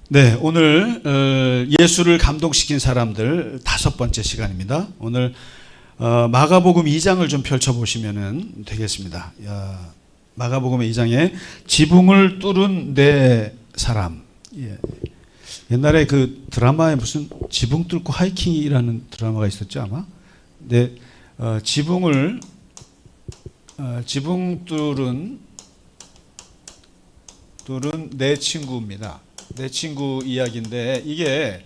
네, 오늘 예수를 감동시킨 사람들 5번째 시간입니다. 오늘 마가복음 2장을 좀 펼쳐보시면 되겠습니다. 마가복음 2장에 지붕을 뚫은 네 사람. 예. 옛날에 그 드라마에 무슨 지붕 뚫고 하이킹이라는 드라마가 있었죠 아마. 네, 지붕 뚫은 네 친구입니다. 내 친구 이야기인데 이게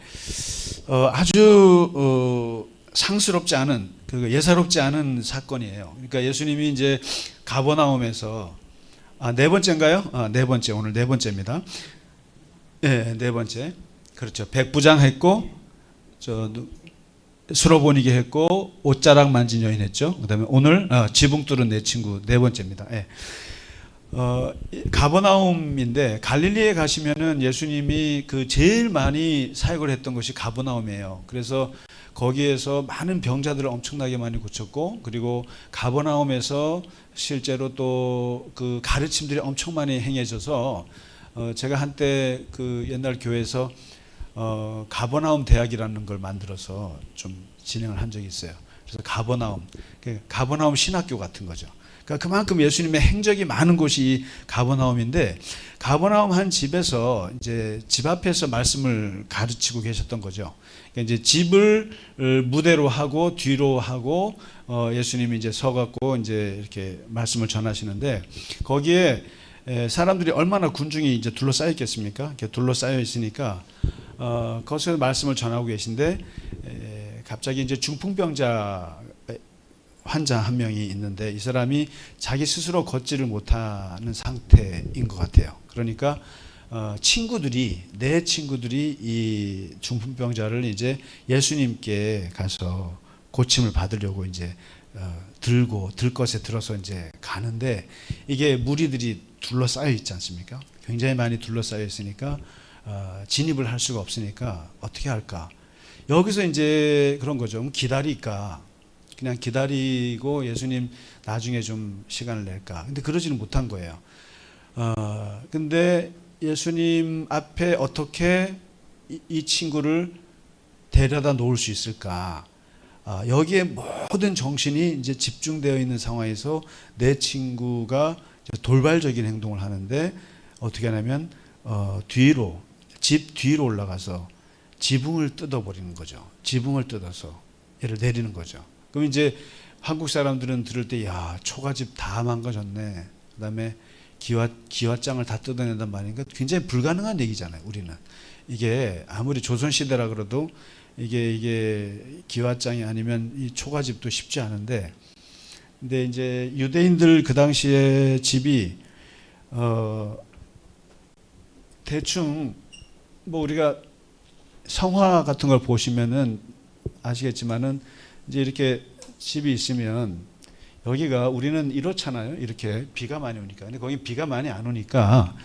아주 상스럽지 않은 예사롭지 않은 사건이에요. 그러니까 예수님이 이제 가버나움에서 네 번째인가요? 네 번째, 오늘 네 번째입니다. 네, 네 번째. 그렇죠. 백부장 했고 수로보니게 했고 옷자락 만진 여인 했죠. 그다음에 오늘 지붕 뚫은 내 친구 네 번째입니다. 네. 가버나움인데 갈릴리에 가시면은 예수님이 제일 많이 사역을 했던 것이 가버나움이에요. 그래서 거기에서 많은 병자들을 엄청나게 많이 고쳤고, 그리고 가버나움에서 실제로 또 가르침들이 엄청 많이 행해져서 제가 한때 옛날 교회에서 가버나움 대학이라는 걸 만들어서 좀 진행을 한 적이 있어요. 그래서 가버나움 신학교 같은 거죠. 그러니까 그만큼 예수님의 행적이 많은 곳이 가버나움인데, 가버나움 한 집에서 이제 집 앞에서 말씀을 가르치고 계셨던 거죠. 그러니까 이제 집을 무대로 하고 뒤로 하고 예수님이 이제 서갖고 이제 이렇게 말씀을 전하시는데, 거기에 사람들이 얼마나 군중이 이제 둘러싸여 있겠습니까? 이렇게 둘러싸여 있으니까 거기서 말씀을 전하고 계신데 갑자기 이제 중풍병자 환자 한 명이 있는데, 이 사람이 자기 스스로 걷지를 못하는 상태인 것 같아요. 그러니까 내 친구들이 이 중풍병자를 이제 예수님께 가서 고침을 받으려고 이제 들 것에 들어서 이제 가는데, 이게 무리들이 둘러싸여 있지 않습니까? 굉장히 많이 둘러싸여 있으니까 진입을 할 수가 없으니까 어떻게 할까? 여기서 이제 그런 거죠. 기다릴까? 그냥 기다리고 예수님 나중에 좀 시간을 낼까? 근데 그러지는 못한 거예요. 근데 예수님 앞에 어떻게 이 친구를 데려다 놓을 수 있을까? 여기에 모든 정신이 이제 집중되어 있는 상황에서 내 친구가 돌발적인 행동을 하는데, 어떻게 하냐면 집 뒤로 올라가서 지붕을 뜯어버리는 거죠. 지붕을 뜯어서 얘를 내리는 거죠. 그럼 이제 한국 사람들은 들을 때, 야, 초가집 다 망가졌네. 그다음에 기와장을 다 뜯어낸단 말이니까 굉장히 불가능한 얘기잖아요. 우리는 이게 아무리 조선 시대라 그래도 이게 기와장이 아니면 이 초가집도 쉽지 않은데, 근데 이제 유대인들 그 당시에 집이 대충 우리가 성화 같은 걸 보시면은 아시겠지만은 이제 이렇게 집이 있으면 여기가 우리는 이렇잖아요. 이렇게 비가 많이 오니까. 근데 거기 비가 많이 안 오니까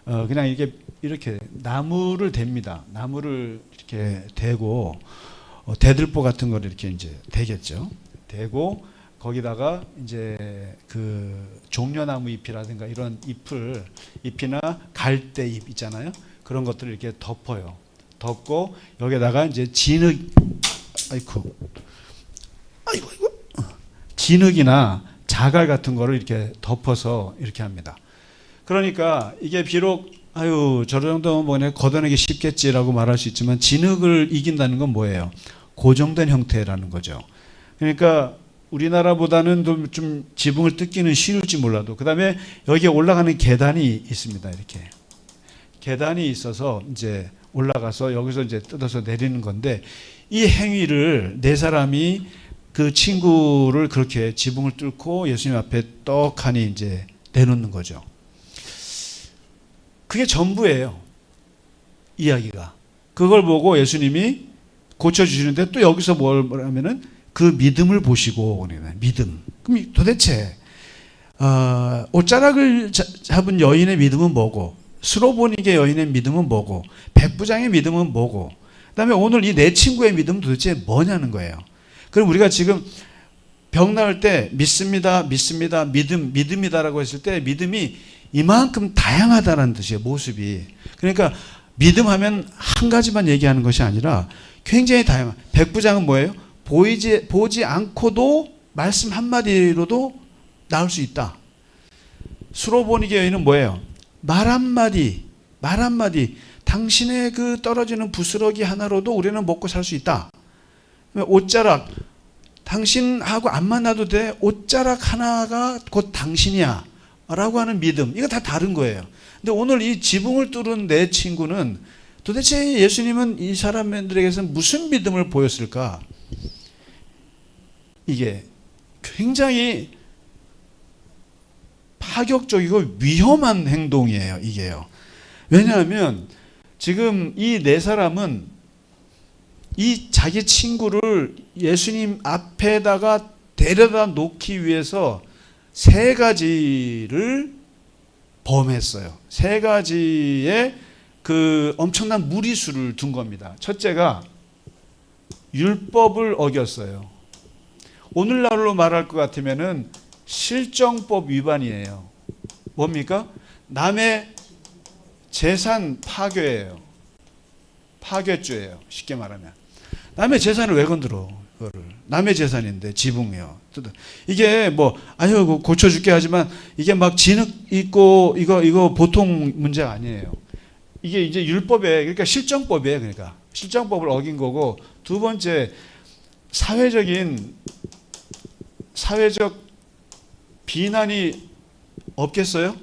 그냥 이렇게 나무를 댑니다. 나무를 이렇게 대고 대들보 같은 걸 이렇게 이제 대겠죠. 대고 거기다가 이제 종려나무 잎이라든가 이런 잎이나 갈대잎 있잖아요. 그런 것들을 이렇게 덮어요. 덮고 여기다가 이제 진흙이나 자갈 같은 거를 이렇게 덮어서 이렇게 합니다. 그러니까 이게 비록 저 정도면 뭐냐 걷어내기 쉽겠지라고 말할 수 있지만, 진흙을 이긴다는 건 뭐예요? 고정된 형태라는 거죠. 그러니까 우리나라보다는 좀 지붕을 뜯기는 쉬울지 몰라도, 그 다음에 여기에 올라가는 계단이 있습니다. 이렇게 계단이 있어서 이제 올라가서 여기서 이제 뜯어서 내리는 건데, 이 행위를 네 사람이 그 친구를 그렇게 지붕을 뚫고 예수님 앞에 떡하니 이제 내놓는 거죠. 그게 전부예요. 이야기가. 그걸 보고 예수님이 고쳐주시는데, 또 여기서 뭐라면은 그 믿음을 보시고, 믿음. 그럼 도대체 옷자락을 잡은 여인의 믿음은 뭐고, 수로보니게 여인의 믿음은 뭐고, 백부장의 믿음은 뭐고, 그다음에 오늘 이 내 친구의 믿음은 도대체 뭐냐는 거예요. 그럼 우리가 지금 병 나을 때 믿습니다, 믿음이다라고 했을 때 믿음이 이만큼 다양하다는 뜻이에요. 모습이. 그러니까 믿음하면 한 가지만 얘기하는 것이 아니라 굉장히 다양한. 백부장은 뭐예요? 보지 않고도 말씀 한마디로도 나올 수 있다. 수로보니 교회는 뭐예요? 말 한마디, 당신의 그 떨어지는 부스러기 하나로도 우리는 먹고 살 수 있다. 옷자락, 당신하고 안 만나도 돼. 옷자락 하나가 곧 당신이야 라고 하는 믿음, 이거 다 다른 거예요. 근데 오늘 이 지붕을 뚫은 내 친구는 도대체 예수님은 이 사람들에게서 무슨 믿음을 보였을까? 이게 굉장히 파격적이고 위험한 행동이에요, 이게요. 왜냐하면 지금 이 네 사람은 이 자기 친구를 예수님 앞에다가 데려다 놓기 위해서 세 가지를 범했어요. 세 가지의 그 엄청난 무리수를 둔 겁니다. 첫째가 율법을 어겼어요. 오늘날로 말할 것 같으면은 실정법 위반이에요. 뭡니까? 남의 재산 파괴예요. 파괴죄예요. 쉽게 말하면. 남의 재산을 왜 건드려? 그거를. 남의 재산인데 지붕이요. 이게 뭐 아유 고쳐줄게 하지만 이게 막 진흙 있고 이거 보통 문제가 아니에요. 이게 이제 율법에, 그러니까 실정법이에요. 그러니까 실정법을 어긴 거고, 두 번째 사회적 비난이 없겠어요?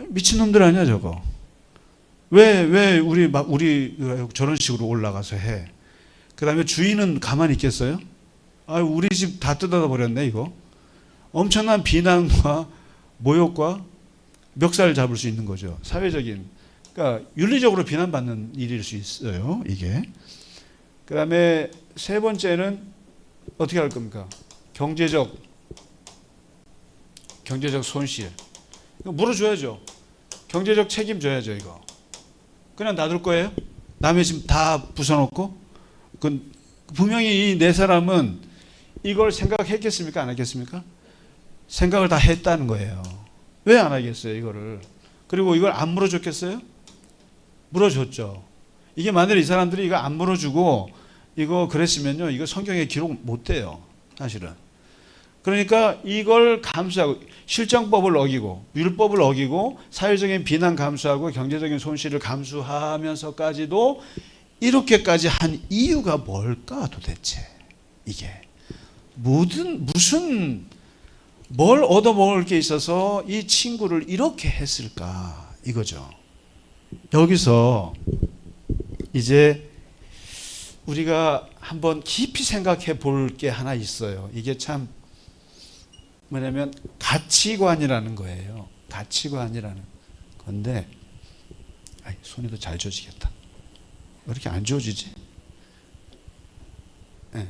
미친놈들 아니야 저거. 왜 우리 저런 식으로 올라가서 해? 그 다음에 주인은 가만히 있겠어요? 아, 우리 집 다 뜯어다 버렸네 이거. 엄청난 비난과 모욕과 멱살 잡을 수 있는 거죠. 사회적인, 그러니까 윤리적으로 비난받는 일일 수 있어요 이게. 그 다음에 세 번째는 어떻게 할 겁니까? 경제적 손실. 이거 물어줘야죠. 경제적 책임져야죠 이거. 그냥 놔둘 거예요? 남의 집 다 부숴놓고? 분명히 이 네 사람은 이걸 생각했겠습니까? 안 했겠습니까? 생각을 다 했다는 거예요. 왜 안 하겠어요 이거를? 그리고 이걸 안 물어줬겠어요? 물어줬죠. 이게 만약에 이 사람들이 이거 안 물어주고 이거 그랬으면요, 이거 성경에 기록 못 돼요 사실은. 그러니까 이걸 감수하고 실정법을 어기고 율법을 어기고 사회적인 비난 감수하고 경제적인 손실을 감수하면서까지도 이렇게까지 한 이유가 뭘까 도대체? 이게 무슨 뭘 얻어먹을 게 있어서 이 친구를 이렇게 했을까 이거죠. 여기서 이제 우리가 한번 깊이 생각해 볼 게 하나 있어요. 이게 참 뭐냐면 가치관이라는 거예요. 가치관이라는 건데, 손에도 잘 지워지겠다. 왜 이렇게 안 지워지지? 네.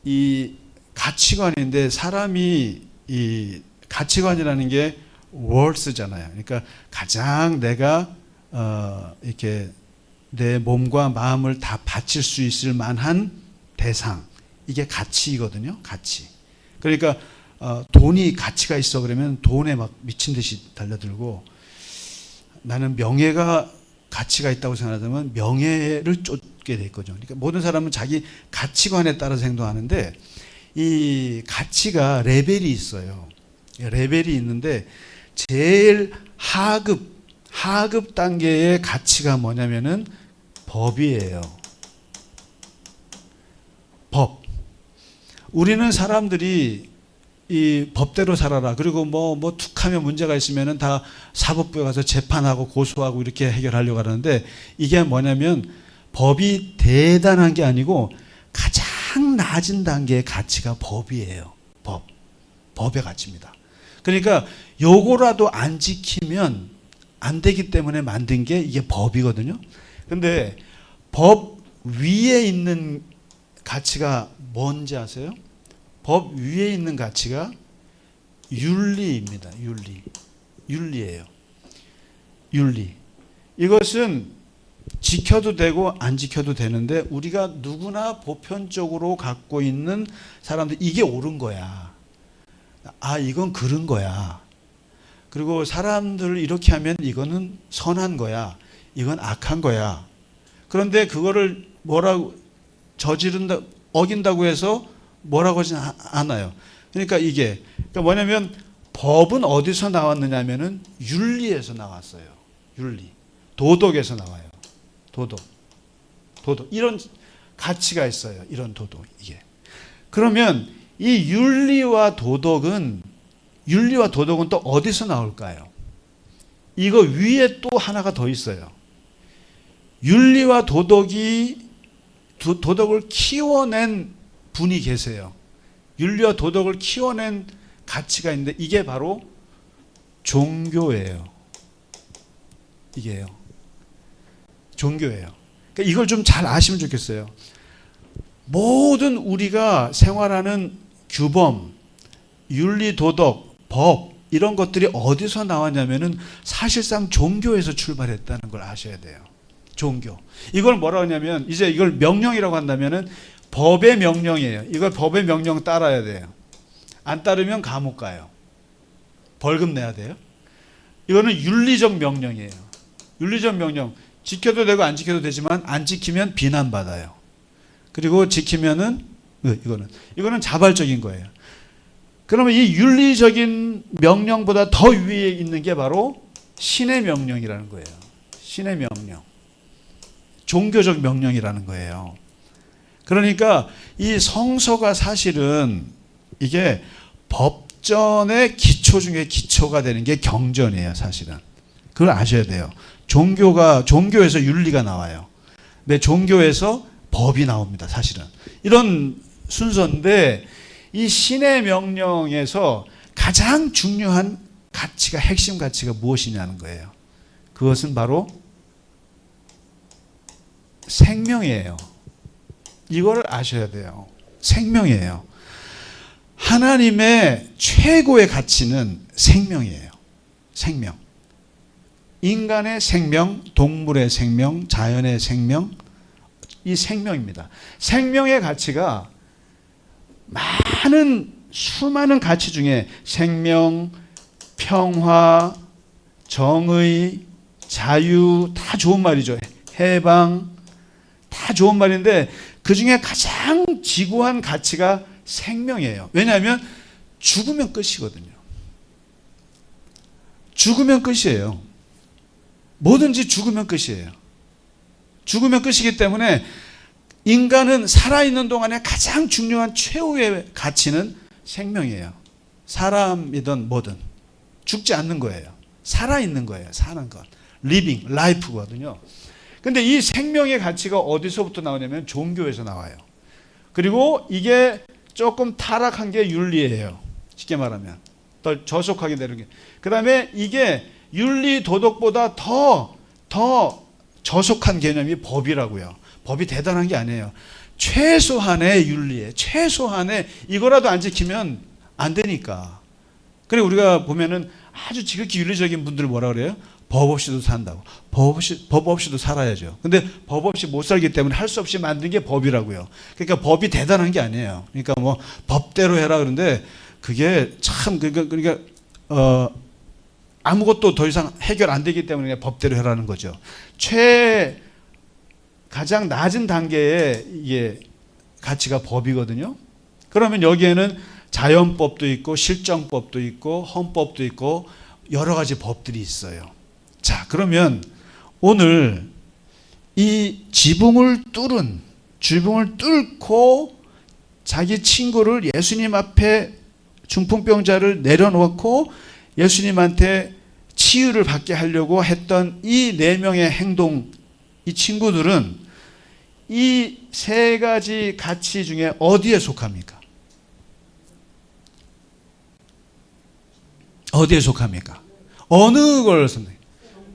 이 가치관인데, 사람이 이 가치관이라는 게 worth잖아요. 그러니까 가장 내가 이렇게 내 몸과 마음을 다 바칠 수 있을 만한 대상, 이게 가치거든요. 가치. 그러니까 돈이 가치가 있어 그러면 돈에 막 미친 듯이 달려들고, 나는 명예가 가치가 있다고 생각하면 명예를 쫓게 될 거죠. 그러니까 모든 사람은 자기 가치관에 따라서 행동하는데, 이 가치가 레벨이 있어요. 레벨이 있는데 제일 하급 단계의 가치가 뭐냐면은 법이에요. 법. 우리는 사람들이 이 법대로 살아라. 그리고 뭐 툭하면 문제가 있으면은 다 사법부에 가서 재판하고 고소하고 이렇게 해결하려고 하는데, 이게 뭐냐면 법이 대단한 게 아니고 가장 낮은 단계의 가치가 법이에요. 법의 가치입니다. 그러니까 요거라도 안 지키면 안 되기 때문에 만든 게 이게 법이거든요. 근데 법 위에 있는 가치가 뭔지 아세요? 법 위에 있는 가치가 윤리입니다. 윤리예요. 윤리. 이것은 지켜도 되고 안 지켜도 되는데, 우리가 누구나 보편적으로 갖고 있는 사람들, 이게 옳은 거야. 이건 그른 거야. 그리고 사람들을 이렇게 하면 이거는 선한 거야, 이건 악한 거야. 그런데 그거를 뭐라고 저지른다, 어긴다고 해서 뭐라고 하진 않아요. 그러니까 이게 그러니까 뭐냐면 법은 어디서 나왔느냐면은 윤리에서 나왔어요. 윤리, 도덕에서 나와요. 도덕 이런 가치가 있어요. 이런 도덕 이게. 그러면 이 윤리와 도덕은 또 어디서 나올까요? 이거 위에 또 하나가 더 있어요. 윤리와 도덕을 키워낸 분이 계세요. 윤리와 도덕을 키워낸 가치가 있는데 이게 바로 종교예요. 이게요. 종교예요. 그러니까 이걸 좀 잘 아시면 좋겠어요. 모든 우리가 생활하는 규범, 윤리, 도덕, 법 이런 것들이 어디서 나왔냐면은 사실상 종교에서 출발했다는 걸 아셔야 돼요. 종교. 이걸 뭐라 하냐면 이제 이걸 명령이라고 한다면은 법의 명령이에요. 이걸 법의 명령 따라야 돼요. 안 따르면 감옥 가요. 벌금 내야 돼요. 이거는 윤리적 명령이에요. 윤리적 명령. 지켜도 되고 안 지켜도 되지만 안 지키면 비난받아요. 그리고 지키면은 이거는 자발적인 거예요. 그러면 이 윤리적인 명령보다 더 위에 있는 게 바로 신의 명령이라는 거예요. 신의 명령. 종교적 명령이라는 거예요. 그러니까 이 성서가 사실은 이게 법전의 기초 중에 기초가 되는 게 경전이에요, 사실은. 그걸 아셔야 돼요. 종교에서 윤리가 나와요. 근데 종교에서 법이 나옵니다, 사실은. 이런 순서인데 이 신의 명령에서 가장 중요한 가치가, 핵심 가치가 무엇이냐는 거예요. 그것은 바로 생명이에요. 이거를 아셔야 돼요. 생명이에요. 하나님의 최고의 가치는 생명이에요. 생명. 인간의 생명, 동물의 생명, 자연의 생명, 이 생명입니다. 생명의 가치가 수많은 가치 중에 생명, 평화, 정의, 자유 다 좋은 말이죠. 해방 다 좋은 말인데 그 중에 가장 지고한 가치가 생명이에요. 왜냐하면 죽으면 끝이거든요. 죽으면 끝이에요. 뭐든지 죽으면 끝이에요. 죽으면 끝이기 때문에 인간은 살아있는 동안에 가장 중요한 최후의 가치는 생명이에요. 사람이든 뭐든 죽지 않는 거예요. 살아있는 거예요. 사는 것. living, life거든요. 근데 이 생명의 가치가 어디서부터 나오냐면 종교에서 나와요. 그리고 이게 조금 타락한 게 윤리예요. 쉽게 말하면. 더 저속하게 되는 게. 그 다음에 이게 윤리 도덕보다 더 저속한 개념이 법이라고요. 법이 대단한 게 아니에요. 최소한의 윤리에, 최소한의 이거라도 안 지키면 안 되니까. 그래 우리가 보면은 아주 지극히 윤리적인 분들을 뭐라 그래요? 법 없이도 산다고. 법 없이도 살아야죠. 근데 법 없이 못 살기 때문에 할 수 없이 만든 게 법이라고요. 그러니까 법이 대단한 게 아니에요. 그러니까 뭐 법대로 해라 그러는데 그게 참 그러니까 아무것도 더 이상 해결 안 되기 때문에 그냥 법대로 해라는 거죠. 가장 낮은 단계의 이게 가치가 법이거든요. 그러면 여기에는 자연법도 있고 실정법도 있고 헌법도 있고 여러 가지 법들이 있어요. 자, 그러면 오늘 이 지붕을 뚫고 자기 친구를 예수님 앞에 중풍병자를 내려놓고 예수님한테 치유를 받게 하려고 했던 이 4명의 행동, 이 친구들은 이 3가지 가치 중에 어디에 속합니까? 어디에 속합니까? 어느 걸 선택해요?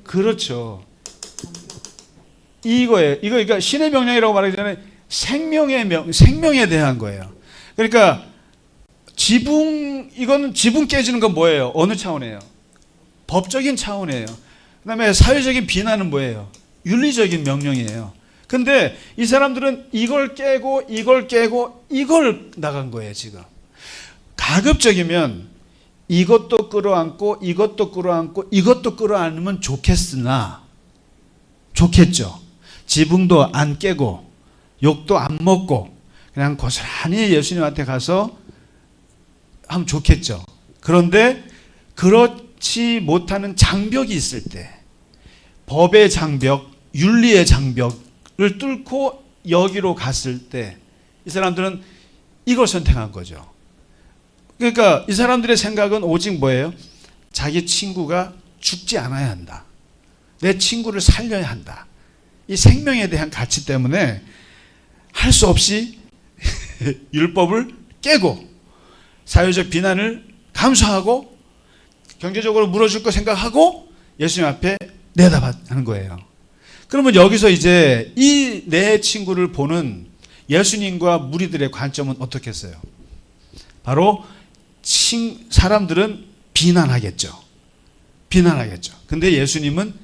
그렇죠. 이거예요. 이거 그러니까 신의 명령이라고 말하기 전에 생명에 대한 거예요. 그러니까 이거는 지붕 깨지는 건 뭐예요? 어느 차원이에요? 법적인 차원이에요. 그다음에 사회적인 비난은 뭐예요? 윤리적인 명령이에요. 근데 이 사람들은 이걸 깨고 이걸 나간 거예요, 지금. 가급적이면 이것도 끌어안고 이것도 끌어안고 이것도 끌어안으면 좋겠으나, 좋겠죠. 지붕도 안 깨고 욕도 안 먹고 그냥 고스란히 예수님한테 가서 하면 좋겠죠. 그런데 그렇지 못하는 장벽이 있을 때, 법의 장벽, 윤리의 장벽을 뚫고 여기로 갔을 때 이 사람들은 이걸 선택한 거죠. 그러니까 이 사람들의 생각은 오직 뭐예요? 자기 친구가 죽지 않아야 한다. 내 친구를 살려야 한다. 이 생명에 대한 가치 때문에 할 수 없이 율법을 깨고 사회적 비난을 감수하고 경제적으로 물어줄 거 생각하고 예수님 앞에 내다하는 거예요. 그러면 여기서 이제 이 내 친구를 보는 예수님과 무리들의 관점은 어떻겠어요? 바로 사람들은 비난하겠죠. 비난하겠죠. 근데 예수님은,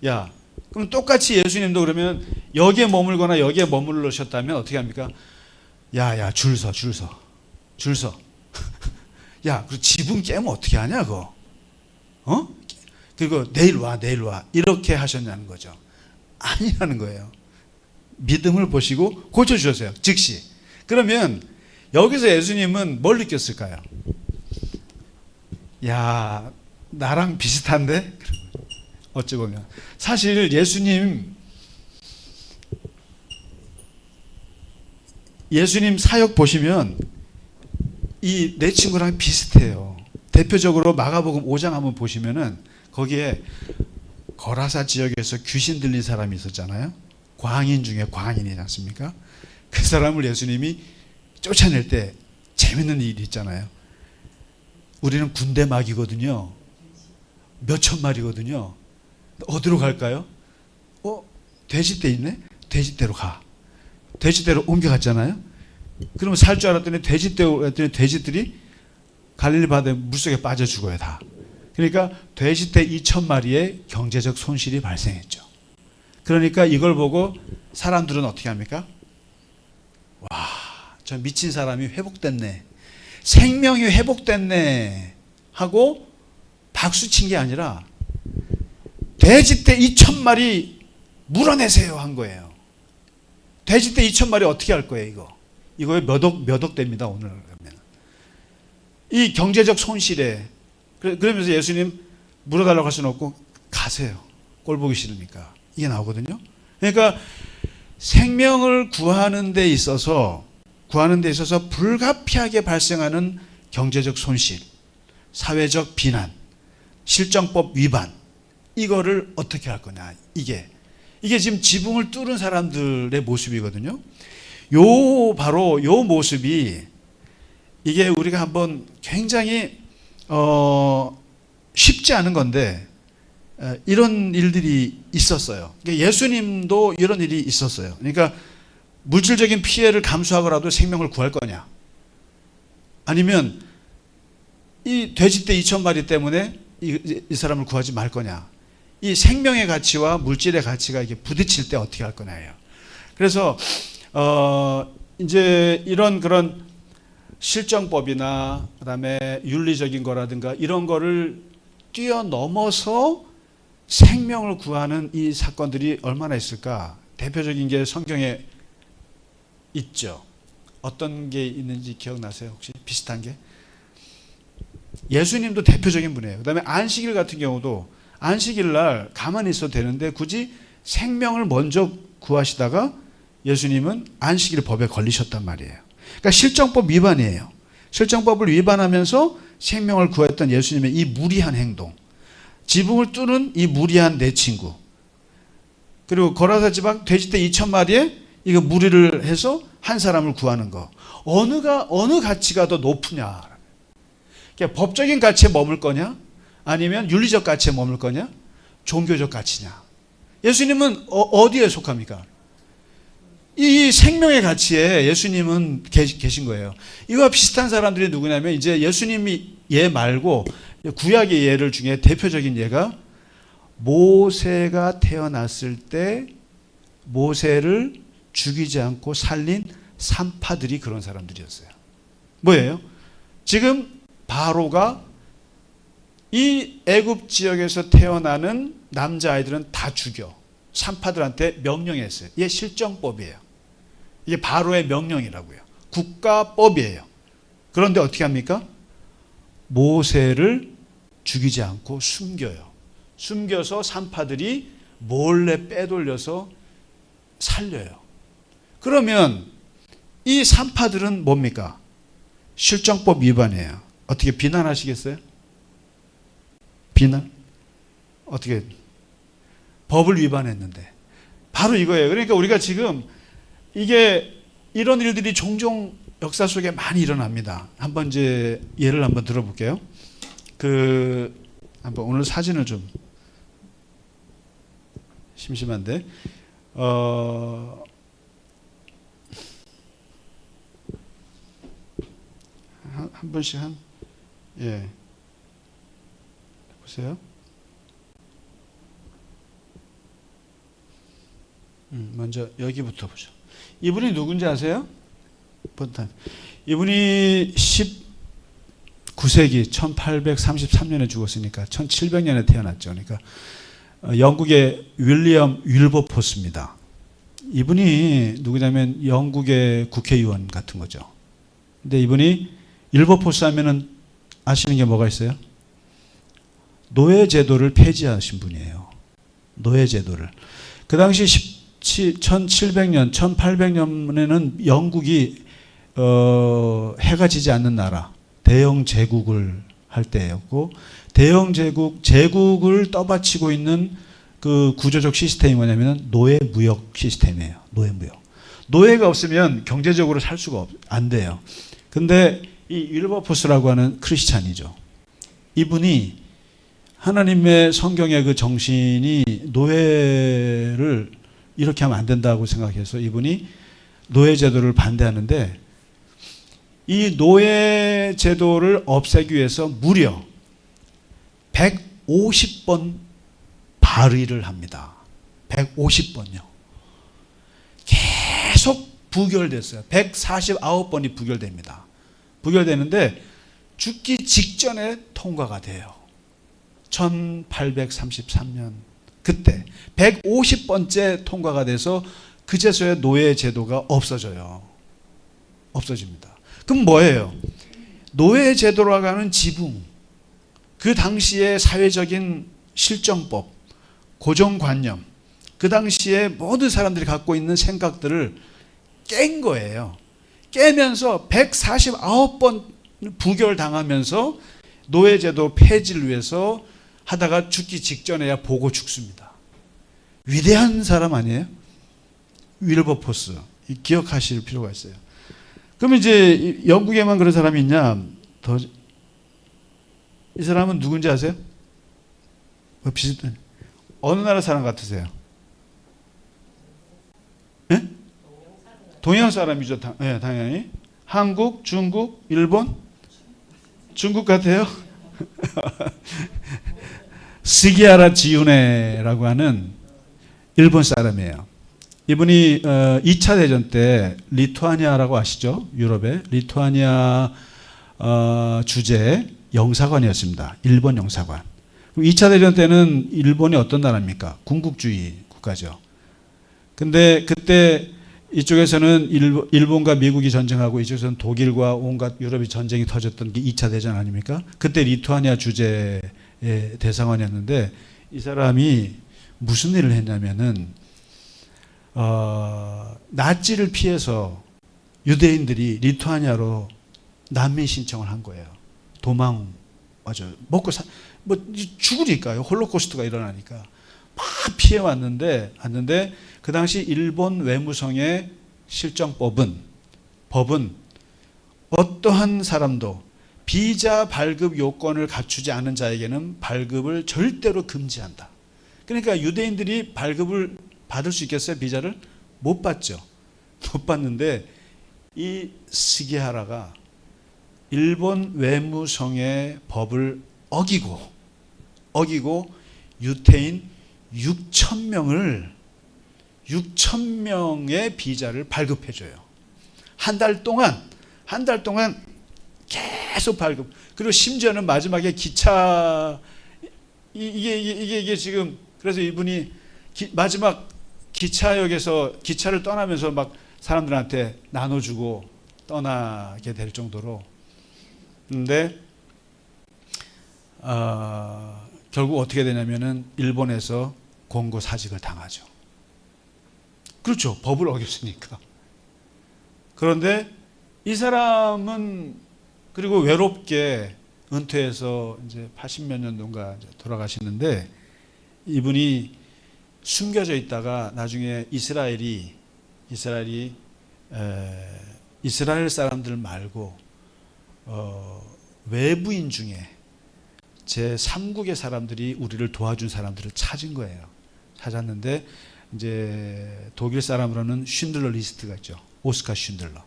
야, 그럼 똑같이 예수님도 그러면 여기에 머물거나 여기에 머물러셨다면 어떻게 합니까? 야, 줄 서. 야, 그 지붕 깨면 어떻게 하냐, 그거? 그리고 내일 와. 이렇게 하셨냐는 거죠. 아니라는 거예요. 믿음을 보시고 고쳐주셨어요. 즉시. 그러면 여기서 예수님은 뭘 느꼈을까요? 야, 나랑 비슷한데? 어찌 보면. 사실 예수님 사역 보시면 이 내 친구랑 비슷해요. 대표적으로 마가복음 5장 한번 보시면은 거기에 거라사 지역에서 귀신 들린 사람이 있었잖아요. 광인 중에 광인이지 않습니까? 그 사람을 예수님이 쫓아낼 때 재밌는 일이 있잖아요. 우리는 군대 막이거든요. 몇천 마리거든요. 어디로 갈까요? 돼지떼 있네? 돼지떼로 가. 돼지떼로 옮겨갔잖아요. 그러면 살 줄 알았더니 돼지떼로 했더니 돼지들이 갈릴리 바다에 물속에 빠져 죽어요, 다. 그러니까 돼지떼 2,000마리의 경제적 손실이 발생했죠. 그러니까 이걸 보고 사람들은 어떻게 합니까? 와, 저 미친 사람이 회복됐네. 생명이 회복됐네. 하고 박수 친 게 아니라 돼지떼 2,000마리 물어내세요 한 거예요. 돼지떼 2,000마리 어떻게 할 거예요, 이거에 몇 억 됩니다, 오늘. 그러면. 이 경제적 손실에, 그러면서 예수님 물어달라고 할 수는 없고, 가세요. 꼴 보기 싫으니까. 이게 나오거든요. 그러니까 생명을 구하는 데 있어서 불가피하게 발생하는 경제적 손실, 사회적 비난, 실정법 위반, 이거를 어떻게 할 거냐. 이게 지금 지붕을 뚫은 사람들의 모습이거든요. 바로 요 모습이, 이게 우리가 한번 굉장히 쉽지 않은 건데, 이런 일들이 있었어요. 예수님도 이런 일이 있었어요. 그러니까 물질적인 피해를 감수하고라도 생명을 구할 거냐, 아니면 이 돼지떼 2,000마리 때문에 이 사람을 구하지 말 거냐. 이 생명의 가치와 물질의 가치가 이렇게 부딪힐 때 어떻게 할 거냐예요. 그래서 이제 이런 그런 실정법이나 그다음에 윤리적인 거라든가 이런 거를 뛰어넘어서 생명을 구하는 이 사건들이 얼마나 있을까? 대표적인 게 성경에 있죠. 어떤 게 있는지 기억나세요? 혹시 비슷한 게? 예수님도 대표적인 분이에요. 그 다음에 안식일 같은 경우도 안식일 날 가만히 있어도 되는데 굳이 생명을 먼저 구하시다가 예수님은 안식일 법에 걸리셨단 말이에요. 그러니까 실정법 위반이에요. 실정법을 위반하면서 생명을 구했던 예수님의 이 무리한 행동, 지붕을 뚫은 이 무리한 내 친구, 그리고 거라사 지방 돼지떼 2,000마리에 이거 무리를 해서 한 사람을 구하는 거, 어느 가치가 더 높으냐? 그러니까 법적인 가치에 머물 거냐, 아니면 윤리적 가치에 머물 거냐, 종교적 가치냐? 예수님은 어디에 속합니까? 이 생명의 가치에 예수님은 계신 거예요. 이와 비슷한 사람들이 누구냐면, 이제 예수님이 얘 말고 구약의 예를 중에 대표적인 예가, 모세가 태어났을 때 모세를 죽이지 않고 살린 산파들이 그런 사람들이었어요. 뭐예요? 지금 바로가 이 애굽 지역에서 태어나는 남자아이들은 다 죽여. 산파들한테 명령했어요. 이게 실정법이에요. 이게 바로의 명령이라고요. 국가법이에요. 그런데 어떻게 합니까? 모세를 죽이지 않고 숨겨요. 숨겨서 산파들이 몰래 빼돌려서 살려요. 그러면 이 산파들은 뭡니까? 실정법 위반이에요. 어떻게 비난하시겠어요? 비난? 어떻게? 법을 위반했는데. 바로 이거예요. 그러니까 우리가 지금 이게 이런 일들이 종종 역사 속에 많이 일어납니다. 한번 이제 예를 한번 들어볼게요. 한번 오늘 사진을 좀 심심한데, 한 번씩 예. 보세요. 먼저 여기부터 보죠. 이분이 누군지 아세요? 이분이 19세기 1833년에 죽었으니까 1700년에 태어났죠. 그러니까 영국의 윌리엄 윌버포스입니다. 이분이 누구냐면 영국의 국회의원 같은 거죠. 근데 이분이 윌버포스 하면은 아시는 게 뭐가 있어요? 노예제도를 폐지하신 분이에요. 노예제도를. 그 당시 1700년, 1800년에는 영국이 해가 지지 않는 나라, 대영 제국을 할 때였고, 대영 제국을 떠받치고 있는 그 구조적 시스템이 뭐냐면 노예 무역 시스템이에요. 노예 무역. 노예가 없으면 경제적으로 살 수가 안 돼요. 근데 이 윌버포스라고 하는 크리스찬이죠. 이분이 하나님의 성경의 그 정신이 노예를 이렇게 하면 안 된다고 생각해서 이분이 노예제도를 반대하는데, 이 노예제도를 없애기 위해서 무려 150번 발의를 합니다. 150번요. 계속 부결됐어요. 149번이 부결됩니다. 부결되는데 죽기 직전에 통과가 돼요. 1833년 그때 150번째 통과가 돼서 그제서야 노예제도가 없어져요. 없어집니다. 그럼 뭐예요? 노예제도라고 하는 지붕, 그 당시의 사회적인 실정법, 고정관념, 그 당시에 모든 사람들이 갖고 있는 생각들을 깬 거예요. 깨면서 149번 부결당하면서 노예제도 폐지를 위해서 하다가 죽기 직전에야 보고 죽습니다. 위대한 사람 아니에요? 윌버포스. 기억하실 필요가 있어요. 그럼 이제 영국에만 그런 사람이 있냐? 이 사람은 누군지 아세요? 비슷한. 어느 나라 사람 같으세요? 네? 동양 사람이죠. 네, 당연히. 한국, 중국, 일본? 중국 같아요? 스기하라 지우네라고 하는 일본 사람이에요. 이분이 2차 대전 때 리투아니아라고 아시죠? 유럽의 리투아니아 주재 영사관이었습니다. 일본 영사관. 2차 대전 때는 일본이 어떤 나라입니까? 군국주의 국가죠. 근데 그때 이쪽에서는 일본과 미국이 전쟁하고 이쪽에서는 독일과 온갖 유럽이 전쟁이 터졌던 게 2차 대전 아닙니까? 그때 리투아니아 주재의 대사관이었는데 이 사람이 무슨 일을 했냐면은 나치를 피해서 유대인들이 리투아니아로 난민 신청을 한 거예요. 죽으니까요. 홀로코스트가 일어나니까 막 피해 왔는데 그 당시 일본 외무성의 실정법은 어떠한 사람도 비자 발급 요건을 갖추지 않은 자에게는 발급을 절대로 금지한다. 그러니까 유대인들이 발급을 받을 수 있겠어요? 비자를? 못 받죠. 못 받는데 이 스기하라가 일본 외무성의 법을 어기고 유태인 6,000명의 비자를 발급해줘요. 한 달 동안 계속 발급. 그리고 심지어는 마지막에 기차 이게 지금 그래서 이분이 마지막 기차역에서 기차를 떠나면서 막 사람들한테 나눠주고 떠나게 될 정도로. 근데 결국 어떻게 되냐면은 일본에서 공고사직을 당하죠. 그렇죠. 법을 어겼으니까. 그런데 이 사람은 그리고 외롭게 은퇴해서 이제 80몇 년도인가 돌아가시는데, 이분이 숨겨져 있다가 나중에 이스라엘 사람들 말고 외부인 중에 제3국의 사람들이 우리를 도와준 사람들을 찾은 거예요. 찾았는데 이제 독일 사람으로는 쉰들러 리스트가 있죠. 오스카 쉰들러.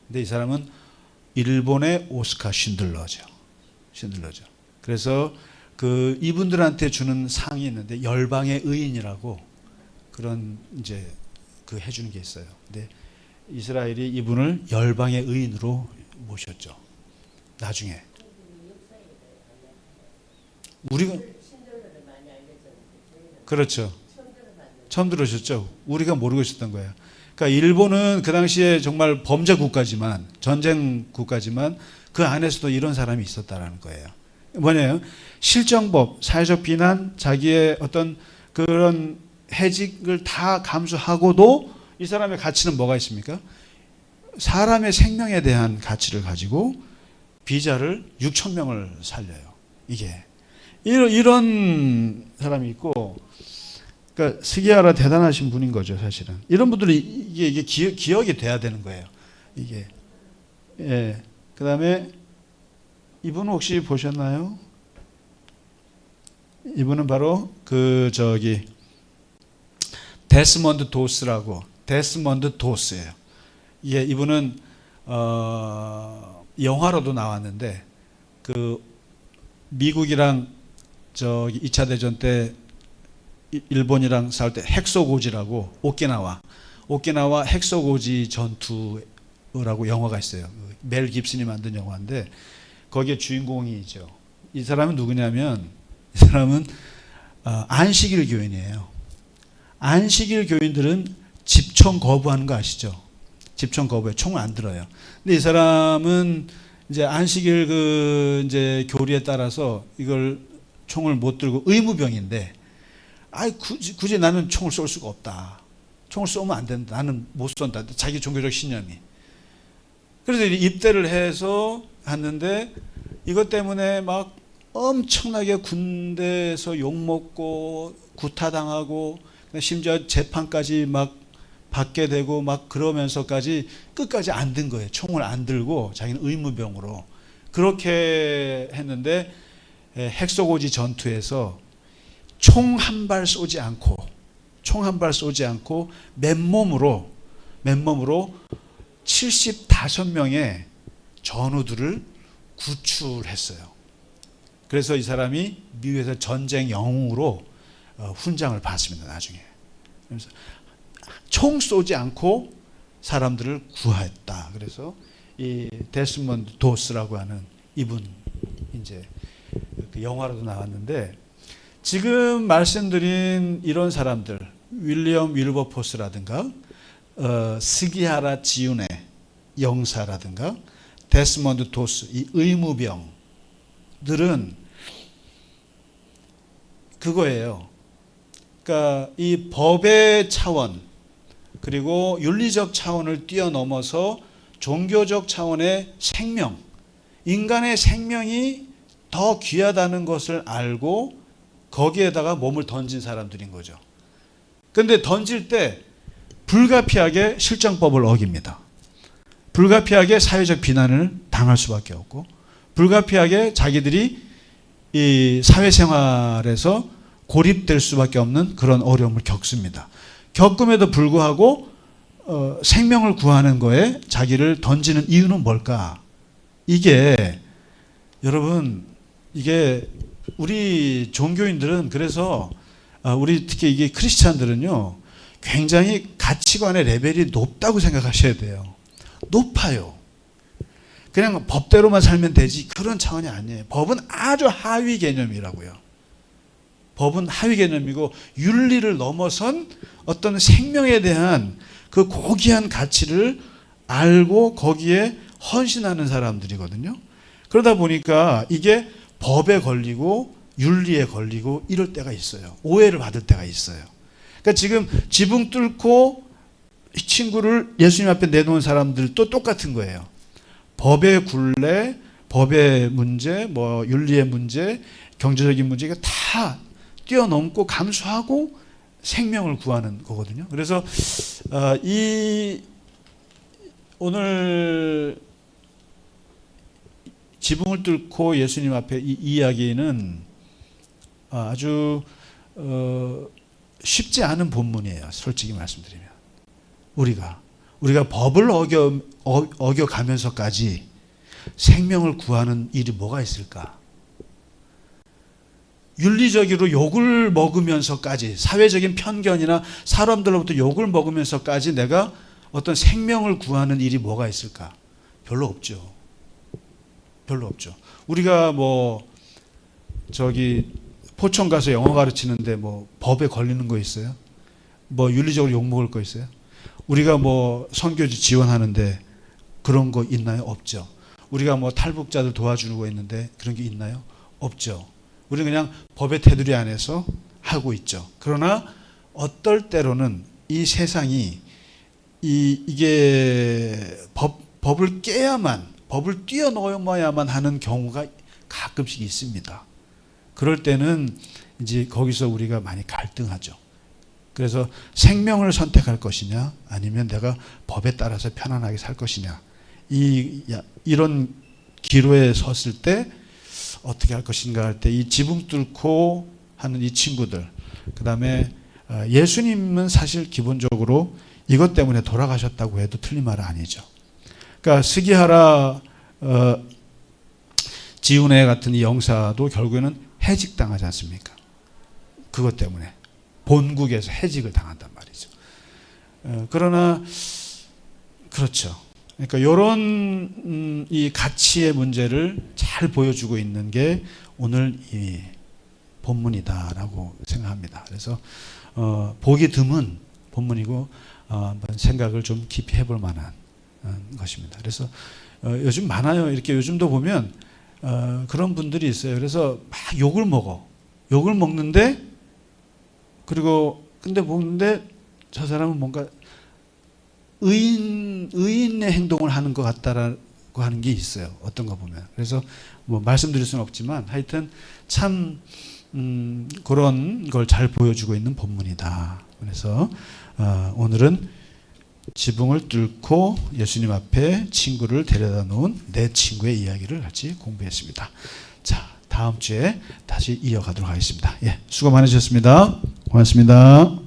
근데 이 사람은 일본의 오스카 쉰들러죠. 그래서 그 이분들한테 주는 상이 있는데 열방의 의인이라고 그런 이제 그 해주는 게 있어요. 근데 이스라엘이 이분을 열방의 의인으로 모셨죠. 나중에 우리가 그렇죠. 처음 들으셨죠? 우리가 모르고 있었던 거예요. 그러니까 일본은 그 당시에 정말 범죄 국가지만, 전쟁 국가지만 그 안에서도 이런 사람이 있었다라는 거예요. 뭐냐면 실정법, 사회적 비난, 자기의 어떤 그런 해직을 다 감수하고도 이 사람의 가치는 뭐가 있습니까? 사람의 생명에 대한 가치를 가지고 비자를 6,000명을 살려요. 이게 이런 사람이 있고, 그러니까 스기하라 대단하신 분인 거죠, 사실은. 이런 분들이 이게 기억이 돼야 되는 거예요. 이게. 예. 그다음에 이분 혹시 보셨나요? 이분은 바로 데스먼드 도스라고, 데스먼드 도스예요. 예, 이분은 영화로도 나왔는데 그 미국이랑 2차 대전 때 일본이랑 싸울 때 핵소고지라고 오키나와 핵소고지 전투라고 영화가 있어요. 멜 깁슨이 만든 영화인데 거기에 주인공이죠. 이 사람은 누구냐면 이 사람은 안식일 교인이에요. 안식일 교인들은 집총 거부하는 거 아시죠? 집총 거부해. 총을 안 들어요. 근데 이 사람은 이제 안식일 이제 교리에 따라서 이걸 총을 못 들고 의무병인데, 굳이 나는 총을 쏠 수가 없다. 총을 쏘면 안 된다. 나는 못 쏜다. 자기 종교적 신념이. 그래서 입대를 해서 갔는데 이것 때문에 막 엄청나게 군대에서 욕먹고 구타당하고 심지어 재판까지 막 받게 되고 막 그러면서까지 끝까지 안 든 거예요. 총을 안 들고 자기는 의무병으로. 그렇게 했는데 핵소고지 전투에서 총 한 발 쏘지 않고 맨몸으로 75명의 전우들을 구출했어요. 그래서 이 사람이 미국에서 전쟁 영웅으로 훈장을 받습니다. 나중에. 그래서 총 쏘지 않고 사람들을 구했다. 그래서 이 데스먼드 도스라고 하는 이분 이제 그 영화로도 나왔는데, 지금 말씀드린 이런 사람들, 윌리엄 윌버포스라든가 스기하라 지윤의 영사라든가 데스먼드 도스, 이 의무병들은 그거예요. 그러니까 이 법의 차원 그리고 윤리적 차원을 뛰어넘어서 종교적 차원의 생명, 인간의 생명이 더 귀하다는 것을 알고 거기에다가 몸을 던진 사람들인 거죠. 그런데 던질 때 불가피하게 실정법을 어깁니다. 불가피하게 사회적 비난을 당할 수밖에 없고, 불가피하게 자기들이 이 사회생활에서 고립될 수밖에 없는 그런 어려움을 겪습니다. 겪음에도 불구하고 생명을 구하는 거에 자기를 던지는 이유는 뭘까? 이게 여러분, 이게 우리 종교인들은, 그래서 우리 특히 이게 크리스찬들은요 굉장히 가치관의 레벨이 높다고 생각하셔야 돼요. 높아요. 그냥 법대로만 살면 되지 그런 차원이 아니에요. 법은 아주 하위 개념이라고요. 법은 하위 개념이고 윤리를 넘어선 어떤 생명에 대한 그 고귀한 가치를 알고 거기에 헌신하는 사람들이거든요. 그러다 보니까 이게 법에 걸리고 윤리에 걸리고 이럴 때가 있어요. 오해를 받을 때가 있어요. 그러니까 지금 지붕 뚫고 이 친구를 예수님 앞에 내놓은 사람들도 똑같은 거예요. 법의 굴레, 법의 문제, 뭐 윤리의 문제, 경제적인 문제 이거 다 뛰어넘고 감수하고 생명을 구하는 거거든요. 그래서 이 오늘 지붕을 뚫고 예수님 앞에 이 이야기는 아주 쉽지 않은 본문이에요. 솔직히 말씀드리면 우리가 법을 어겨가면서까지 생명을 구하는 일이 뭐가 있을까? 윤리적으로 욕을 먹으면서까지 사회적인 편견이나 사람들로부터 욕을 먹으면서까지 내가 어떤 생명을 구하는 일이 뭐가 있을까? 별로 없죠. 별로 없죠. 우리가 뭐 저기 포천 가서 영어 가르치는데 뭐 법에 걸리는 거 있어요? 뭐 윤리적으로 욕 먹을 거 있어요? 우리가 뭐 선교지 지원하는데 그런 거 있나요? 없죠. 우리가 뭐 탈북자들 도와주는 거 있는데 그런 게 있나요? 없죠. 우리는 그냥 법의 테두리 안에서 하고 있죠. 그러나 어떨 때로는 이 세상이 이게 법을 깨야만, 법을 뛰어넘어야만 하는 경우가 가끔씩 있습니다. 그럴 때는 이제 거기서 우리가 많이 갈등하죠. 그래서 생명을 선택할 것이냐, 아니면 내가 법에 따라서 편안하게 살 것이냐, 이런 기로에 섰을 때 어떻게 할 것인가 할 때 이 지붕 뚫고 하는 이 친구들, 그 다음에 예수님은 사실 기본적으로 이것 때문에 돌아가셨다고 해도 틀린 말은 아니죠. 그러니까 스기하라 지훈회 같은 이 영사도 결국에는 해직당하지 않습니까? 그것 때문에 본국에서 해직을 당한단 말이죠. 그러나 그렇죠. 그러니까 이런 이 가치의 문제를 잘 보여주고 있는 게 오늘 이 본문이다라고 생각합니다. 그래서 보기 드문 본문이고 한번 생각을 좀 깊이 해볼 만한 것입니다. 그래서 요즘 많아요. 이렇게 요즘도 보면 그런 분들이 있어요. 그래서 막 욕을 먹는데 그리고 근데 먹는데 저 사람은 뭔가 의인의 행동을 하는 것 같다라고 하는 게 있어요. 어떤 거 보면. 그래서 뭐 말씀드릴 수는 없지만 하여튼 참 그런 걸 잘 보여주고 있는 본문이다. 그래서 오늘은 지붕을 뚫고 예수님 앞에 친구를 데려다 놓은 내 친구의 이야기를 같이 공부했습니다. 자, 다음 주에 다시 이어가도록 하겠습니다. 예, 수고 많으셨습니다. 고맙습니다.